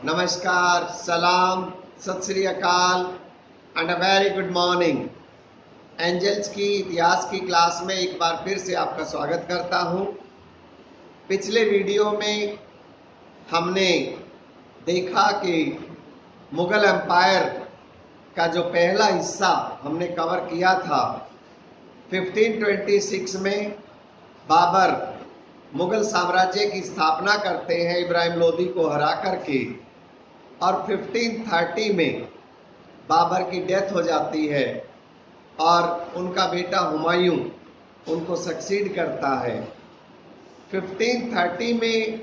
नमस्कार, सलाम, Sat Shri Akal and a very good morning. Angels की इतिहास की क्लास में एक बार फिर से आपका स्वागत करता हूं। पिछले वीडियो में हमने देखा कि मुगल एम्पायर का जो पहला हिस्सा हमने कवर किया था, 1526 में बाबर मुगल साम्राज्य की स्थापना करते हैं इब्राहिम लोदी को हरा करके, और 1530 में बाबर की डेथ हो जाती है और उनका बेटा हुमायूं उनको सक्सीड करता है। 1530 में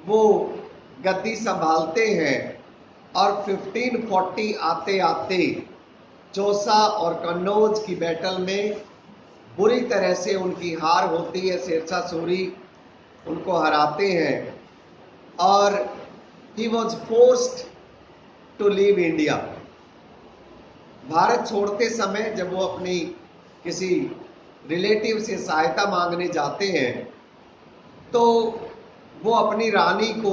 वो गद्दी संभालते हैं और 1540 आते आते चौसा और कन्नौज की बैटल में बुरी तरह से उनकी हार होती है। शेरशाह सूरी उनको हराते हैं और he was forced to leave India। Bharat छोड़ते समय जब वो अपनी किसी रिलेटिव से सहायता मांगने जाते हैं तो वो अपनी रानी को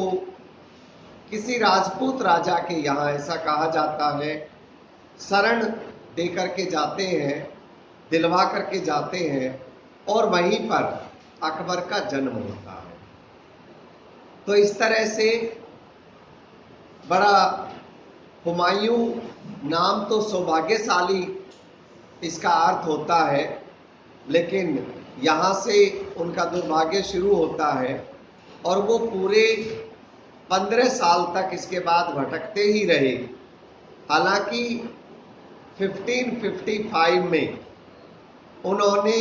किसी राजपूत राजा के यहाँ, ऐसा कहा जाता है, शरण दे करके जाते हैं, दिलवा करके जाते हैं, और वहीं पर अकबर का जन्म होता है। तो इस तरह से बड़ा हुमायूं नाम तो सौभाग्यशाली इसका अर्थ होता है, लेकिन यहाँ से उनका दुर्भाग्य शुरू होता है और वो पूरे 15 साल तक इसके बाद भटकते ही रहे। हालांकि 1555 में उन्होंने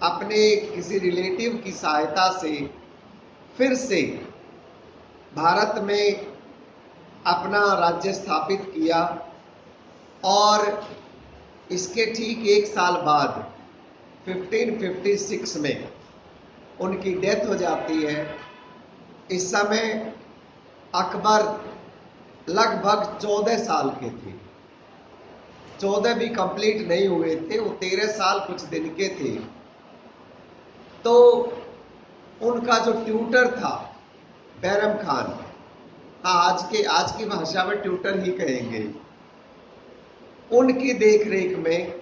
अपने किसी रिलेटिव की सहायता से फिर से भारत में अपना राज्य स्थापित किया और इसके ठीक एक साल बाद 1556 में उनकी डेथ हो जाती है। इस समय अकबर लगभग 14 साल के थे, 14 भी कंप्लीट नहीं हुए थे, वो 13 साल कुछ दिन के थे। तो उनका जो ट्यूटर था बैरम खान, हाँ आज की भाषा में ट्यूटर ही कहेंगे, उनकी देखरेख में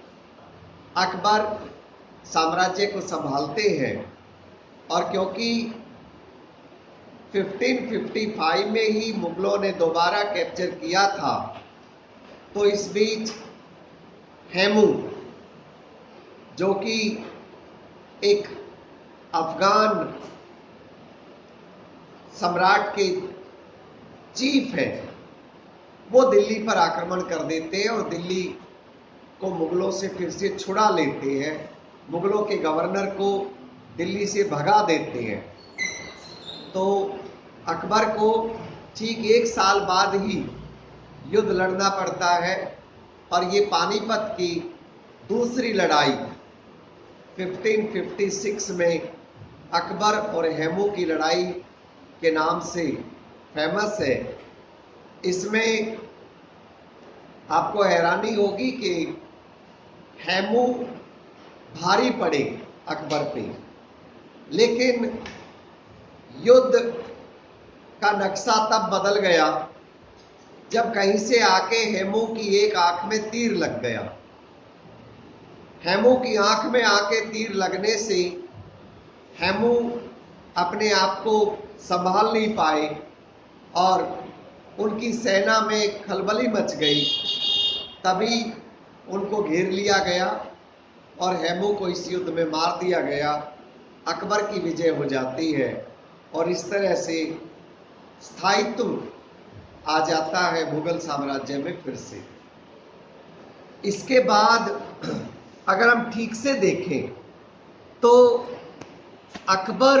अकबर साम्राज्य को संभालते हैं। और क्योंकि 1555 में ही मुगलों ने दोबारा कैप्चर किया था, तो इस बीच हेमू, जो कि एक अफगान सम्राट के चीफ है, वो दिल्ली पर आक्रमण कर देते हैं और दिल्ली को मुगलों से फिर से छुड़ा लेते हैं। मुगलों के गवर्नर को दिल्ली से भगा देते हैं। तो अकबर को ठीक एक साल बाद ही युद्ध लड़ना पड़ता है और ये पानीपत की दूसरी लड़ाई 1556 में अकबर और हेमू की लड़ाई के नाम से फेमस है। इसमें आपको हैरानी होगी कि हेमू भारी पड़े अकबर पे, लेकिन युद्ध का नक्शा तब बदल गया जब कहीं से आके हेमू की एक आंख में तीर लग गया। हेमू की आंख में आके तीर लगने से हेमू अपने आप को संभाल नहीं पाए और उनकी सेना में खलबली मच गई। तभी उनको घेर लिया गया और हेमू को इस युद्ध में मार दिया गया। अकबर की विजय हो जाती है और इस तरह से स्थायित्व आ जाता है मुगल साम्राज्य में फिर से। इसके बाद अगर हम ठीक से देखें तो अकबर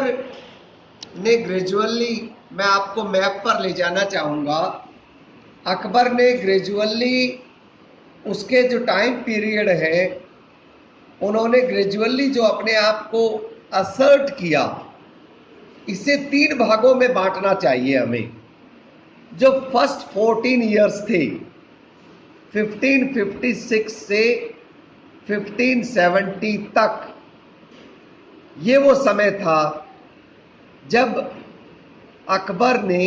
ने ग्रेजुअली, मैं आपको मैप पर ले जाना चाहूँगा, अकबर ने ग्रेजुअली उसके जो टाइम पीरियड है, उन्होंने ग्रेजुअली जो अपने आप को असर्ट किया, इसे 3 भागों में बांटना चाहिए हमें। जो फर्स्ट 14 इयर्स थे 1556 से 1570 तक, ये वो समय था जब अकबर ने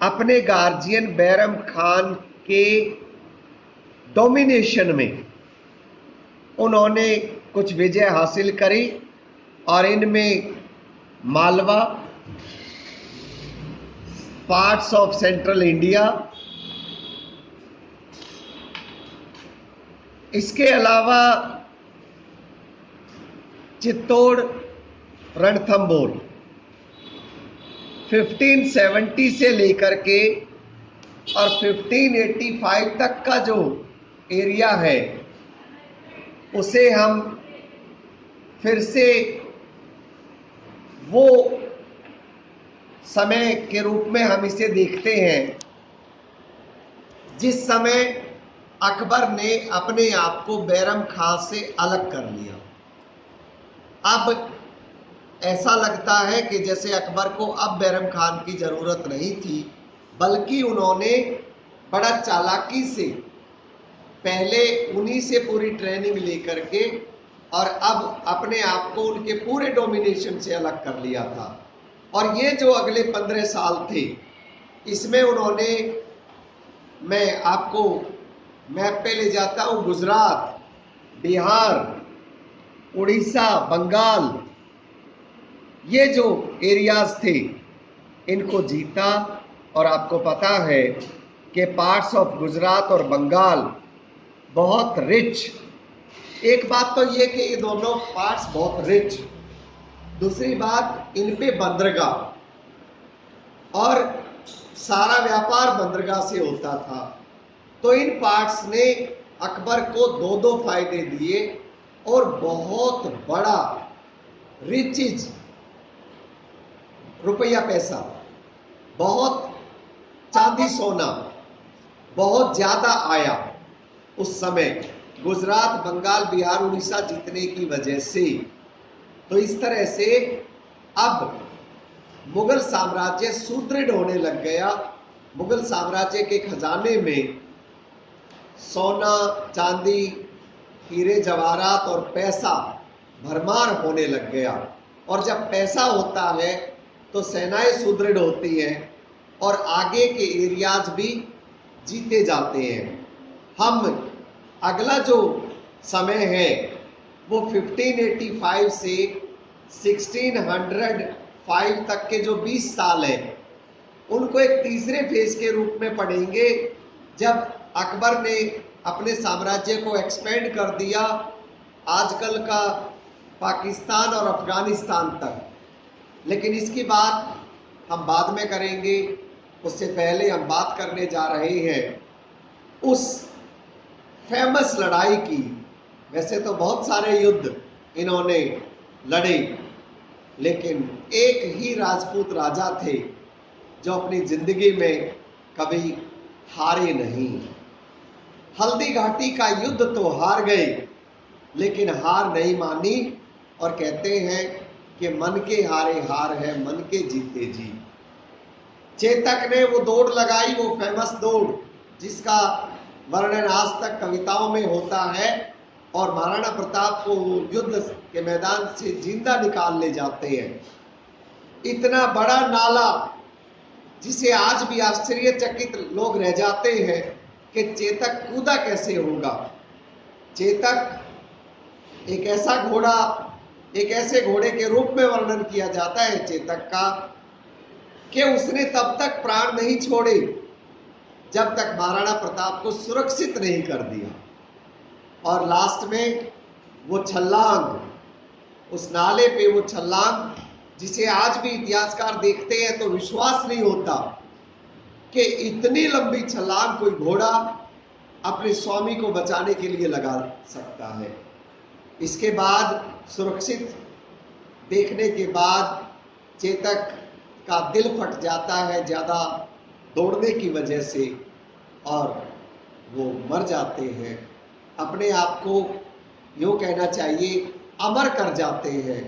अपने गार्जियन बैरम खान के डोमिनेशन में उन्होंने कुछ विजय हासिल करी और इनमें Malwa, parts of central India, इसके अलावा चित्तौड़, रणथंभौर 1570 से लेकर के और 1585 तक का जो एरिया है उसे हम फिर से वो समय के रूप में हम इसे देखते हैं जिस समय अकबर ने अपने आप को बैरम खां से अलग कर लिया। अब ऐसा लगता है कि जैसे अकबर को अब बैरम खान की जरूरत नहीं थी, बल्कि उन्होंने बड़ा चालाकी से पहले उन्हीं से पूरी ट्रेनिंग लेकर के और अब अपने आप को उनके पूरे डोमिनेशन से अलग कर लिया था। और ये जो अगले 15 साल थे, इसमें उन्होंने, मैं आपको मैप पे ले जाता हूँ, गुजरात, बिहार, उड़ीसा, बंगाल, ये जो एरियाज थे इनको जीता। और आपको पता है कि पार्ट्स ऑफ गुजरात और बंगाल बहुत रिच, एक बात तो ये कि ये दोनों पार्ट्स बहुत रिच, दूसरी बात इन पे बंदरगाह और सारा व्यापार बंदरगाह से होता था। तो इन पार्ट्स ने अकबर को दो दो फायदे दिए और बहुत बड़ा रिचेज, रुपया पैसा, बहुत चांदी सोना बहुत ज्यादा आया उस समय गुजरात, बंगाल, बिहार, उड़ीसा जीतने की वजह से। तो इस तरह से अब मुगल साम्राज्य सुदृढ़ होने लग गया। मुगल साम्राज्य के खजाने में सोना, चांदी, हीरे जवाहरात और पैसा भरमार होने लग गया। और जब पैसा होता है तो सेनाएं सुदृढ़ होती हैं और आगे के एरियाज भी जीते जाते हैं। हम अगला जो समय है वो 1585 से 1605 तक के जो 20 साल हैं उनको एक तीसरे फेज के रूप में पढ़ेंगे, जब अकबर ने अपने साम्राज्य को एक्सपेंड कर दिया आजकल का पाकिस्तान और अफगानिस्तान तक। लेकिन इसकी बात हम बाद में करेंगे, उससे पहले हम बात करने जा रहे हैं उस फेमस लड़ाई की। वैसे तो बहुत सारे युद्ध इन्होंने लड़े, लेकिन एक ही राजपूत राजा थे जो अपनी जिंदगी में कभी हारे नहीं। हल्दी घाटी का युद्ध तो हार गए, लेकिन हार नहीं मानी और कहते हैं कि मन के हारे हार है, मन के जीते जीत। चेतक ने वो दौड़ लगाई, वो फेमस दौड़ जिसका वर्णन आज तक कविताओं में होता है, और महाराणा प्रताप को युद्ध के मैदान से जिंदा निकाल ले जाते हैं। इतना बड़ा नाला जिसे आज भी आश्चर्यचकित लोग रह जाते हैं कि चेतक कूदा कैसे होगा। चेतक एक ऐसा घोड़ा, एक ऐसे घोड़े के रूप में वर्णन किया जाता है चेतक का कि उसने तब तक प्राण नहीं छोड़े जब तक महाराणा प्रताप को सुरक्षित नहीं कर दिया। और लास्ट में वो छलांग, उस नाले पे वो छलांग जिसे आज भी इतिहासकार देखते हैं तो विश्वास नहीं होता कि इतनी लंबी छलांग कोई घोड़ा अपने स्वामी को बचाने के लिए लगा सकता है। इसके बाद सुरक्षित देखने के बाद चेतक का दिल फट जाता है ज्यादा दौड़ने की वजह से और वो मर जाते हैं। अपने आप को यूँ कहना चाहिए अमर कर जाते हैं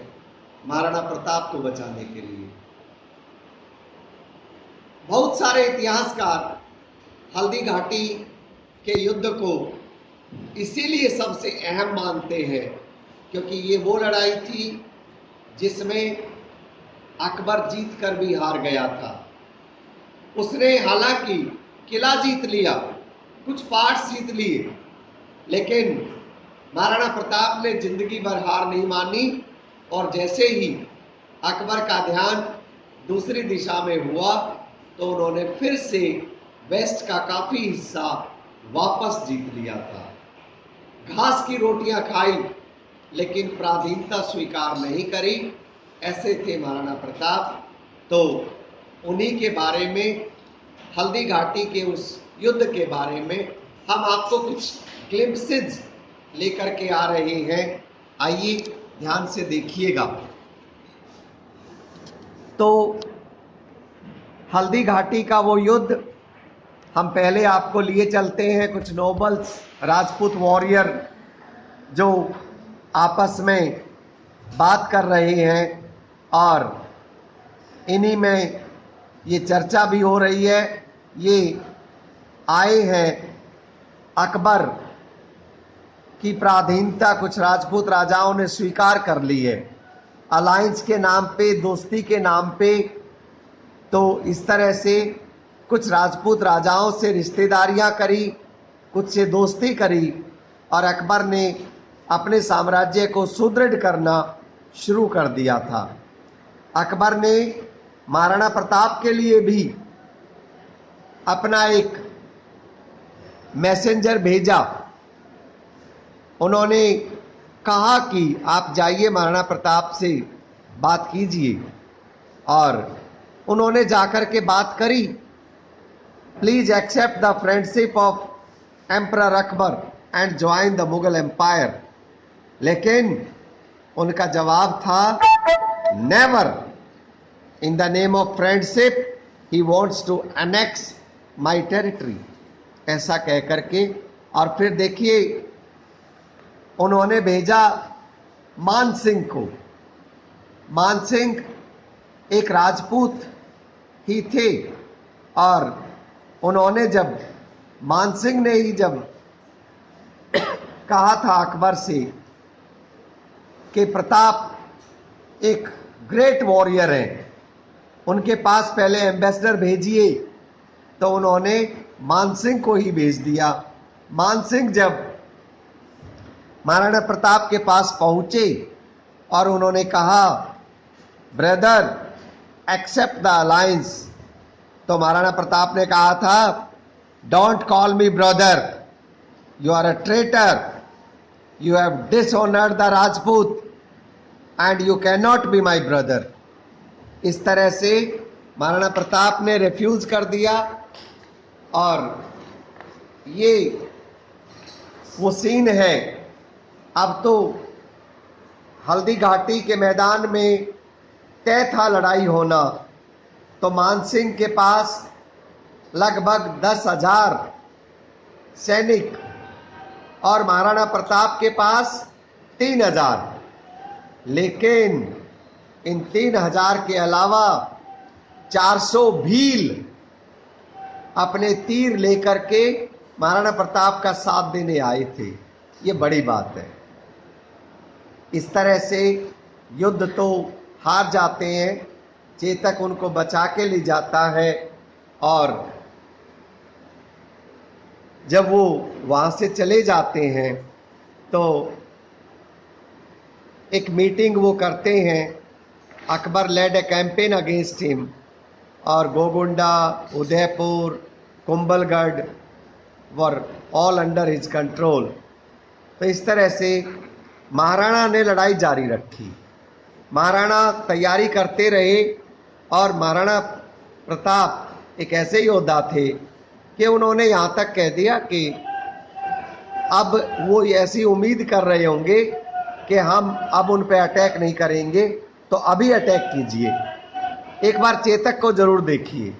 महाराणा प्रताप को बचाने के लिए। बहुत सारे इतिहासकार हल्दी घाटी के युद्ध को इसीलिए सबसे अहम मानते हैं क्योंकि ये वो लड़ाई थी जिसमें अकबर जीत कर भी हार गया था। उसने हालांकि किला जीत लिया, कुछ पार्ट्स जीत लिए, लेकिन महाराणा प्रताप ने जिंदगी भर हार नहीं मानी और जैसे ही अकबर का ध्यान दूसरी दिशा में हुआ तो उन्होंने फिर से वेस्ट का काफी हिस्सा वापस जीत लिया था। घास की रोटियां खाई लेकिन पराधीनता स्वीकार नहीं करी, ऐसे थे महाराणा प्रताप। तो उन्हीं के बारे में, हल्दी घाटी के उस युद्ध के बारे में हम आपको कुछ ग्लिम्पसेस लेकर के आ रहे हैं। आइए ध्यान से देखिएगा। तो हल्दी घाटी का वो युद्ध हम पहले आपको लिए चलते हैं। कुछ नोबल्स, राजपूत वॉरियर जो आपस में बात कर रहे हैं और इन्हीं में ये चर्चा भी हो रही है। ये आए हैं अकबर की पराधीनता कुछ राजपूत राजाओं ने स्वीकार कर ली है, अलायंस के नाम पे, दोस्ती के नाम पे। तो इस तरह से कुछ राजपूत राजाओं से रिश्तेदारियां करी, कुछ से दोस्ती करी और अकबर ने अपने साम्राज्य को सुदृढ़ करना शुरू कर दिया था। अकबर ने महाराणा प्रताप के लिए भी अपना एक मैसेंजर भेजा। उन्होंने कहा कि आप जाइए महाराणा प्रताप से बात कीजिए, और उन्होंने जाकर के बात करी। Please accept the friendship of emperor Akbar and join the Mughal empire. लेकिन उनका जवाब था, never, in the name of friendship he wants to annex my territory, ऐसा कह करके। और फिर देखिए उन्होंने भेजा मान सिंह को। मान सिंह एक राजपूत ही थे और उन्होंने जब, मान सिंह ने ही जब कहा था अकबर से कि प्रताप एक ग्रेट वॉरियर है, उनके पास पहले एम्बेसडर भेजिए, तो उन्होंने मान सिंह को ही भेज दिया। मान सिंह जब महाराणा प्रताप के पास पहुंचे और उन्होंने कहा, ब्रदर एक्सेप्ट द अलायंस, तो महाराणा प्रताप ने कहा था, don't call me brother, you are a traitor, you have dishonoured the Rajput and you can not be my brother. इस तरह से महाराणा प्रताप ने रिफ्यूज कर दिया। और ये वो सीन है। अब तो हल्दी घाटी के मैदान में तय था लड़ाई होना। तो मान सिंह के पास लगभग 10,000 सैनिक और महाराणा प्रताप के पास 3,000, लेकिन इन 3,000 के अलावा 400 भील अपने तीर लेकर के महाराणा प्रताप का साथ देने आए थे। ये बड़ी बात है। इस तरह से युद्ध तो हार जाते हैं, चेतक उनको बचा के ले जाता है और जब वो वहां से चले जाते हैं तो एक मीटिंग वो करते हैं। Akbar led a campaign against him और Gogunda, Udaipur, Kumbhalgarh were all under his control. तो इस तरह से महाराणा ने लड़ाई जारी रखी। महाराणा तैयारी करते रहे और महाराणा प्रताप एक ऐसे योद्धा थे कि उन्होंने यहाँ तक कह दिया कि अब वो ऐसी उम्मीद कर रहे होंगे कि हम अब उन पे अटैक नहीं करेंगे, तो अभी अटैक कीजिए। एक बार चेतक को जरूर देखिए,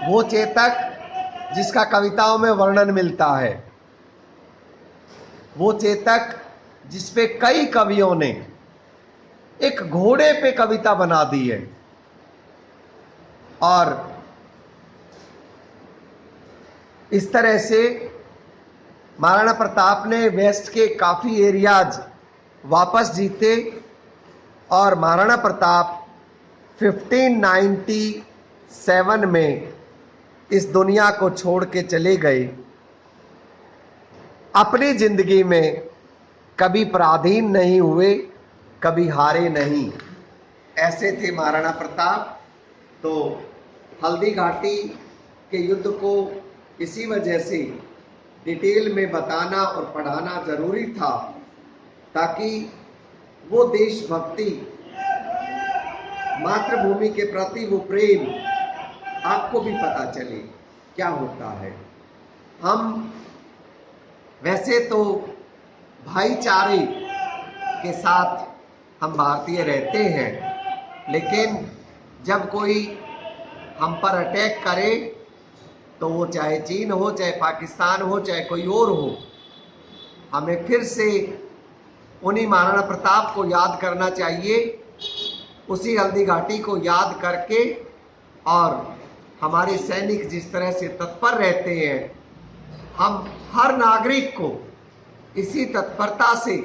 वो चेतक जिसका कविताओं में वर्णन मिलता है, वो चेतक जिसपे कई कवियों ने एक घोड़े पे कविता बना दी है। और इस तरह से महाराणा प्रताप ने वेस्ट के काफी एरियाज वापस जीते और महाराणा प्रताप 1597 में इस दुनिया को छोड़ के चले गए, अपनी जिंदगी में कभी पराधीन नहीं हुए, कभी हारे नहीं। ऐसे थे महाराणा प्रताप। तो हल्दी घाटी के युद्ध को इसी वजह से डिटेल में बताना और पढ़ाना जरूरी था, ताकि वो देशभक्ति, मातृभूमि के प्रति वो प्रेम आपको भी पता चले क्या होता है। हम वैसे तो भाईचारे के साथ हम भारतीय रहते हैं, लेकिन जब कोई हम पर अटैक करे तो वो चाहे चीन हो, चाहे पाकिस्तान हो, चाहे कोई और हो, हमें फिर से उन्हीं महाराणा प्रताप को याद करना चाहिए, उसी हल्दी घाटी को याद करके, और हमारे सैनिक जिस तरह से तत्पर रहते हैं, हम हर नागरिक को इसी तत्परता से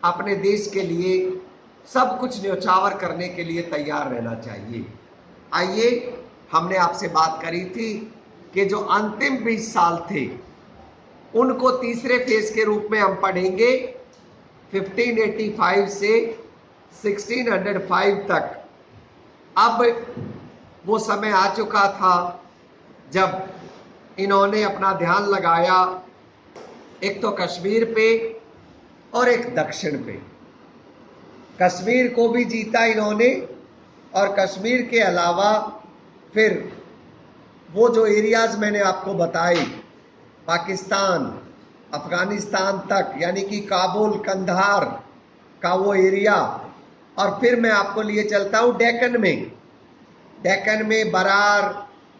अपने देश के लिए सब कुछ न्यौछावर करने के लिए तैयार रहना चाहिए। आइए, हमने आपसे बात करी थी कि जो अंतिम 20 साल थे उनको तीसरे फेज के रूप में हम पढ़ेंगे, 1585 से 1605 तक। अब वो समय आ चुका था जब इन्होंने अपना ध्यान लगाया एक तो कश्मीर पे और एक दक्षिण पे। कश्मीर को भी जीता इन्होंने, और कश्मीर के अलावा फिर वो जो एरियाज मैंने आपको बताए, पाकिस्तान, अफगानिस्तान तक, यानी कि काबुल, कंधार का वो एरिया, और फिर मैं आपको लिए चलता हूँ डेक्कन में। डेक्कन में बरार,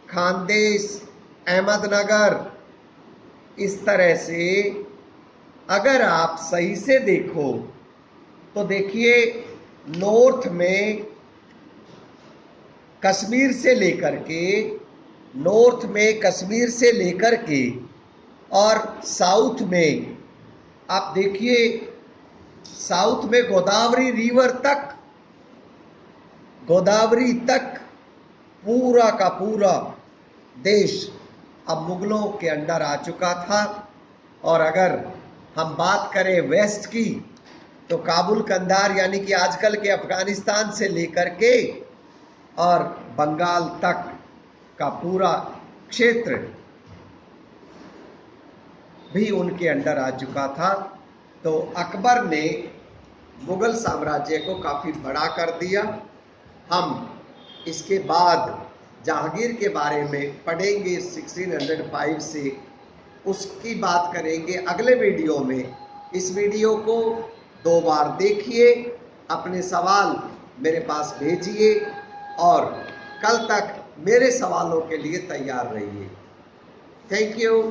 खानदेश, अहमदनगर, इस तरह से अगर आप सही से देखो तो देखिए, नॉर्थ में कश्मीर से लेकर के, और साउथ में आप देखिए, साउथ में गोदावरी रिवर तक, गोदावरी तक पूरा का पूरा देश अब मुगलों के अंडर आ चुका था। और अगर हम बात करें वेस्ट की, तो काबुल, कंधार, यानी कि आजकल के अफगानिस्तान से लेकर के और बंगाल तक का पूरा क्षेत्र भी उनके अंडर आ चुका था। तो अकबर ने मुगल साम्राज्य को काफी बड़ा कर दिया। हम इसके बाद जहांगीर के बारे में पढ़ेंगे 1605 से, उसकी बात करेंगे अगले वीडियो में। इस वीडियो को 2 बार देखिए, अपने सवाल मेरे पास भेजिए, और कल तक मेरे सवालों के लिए तैयार रहिए। Thank you.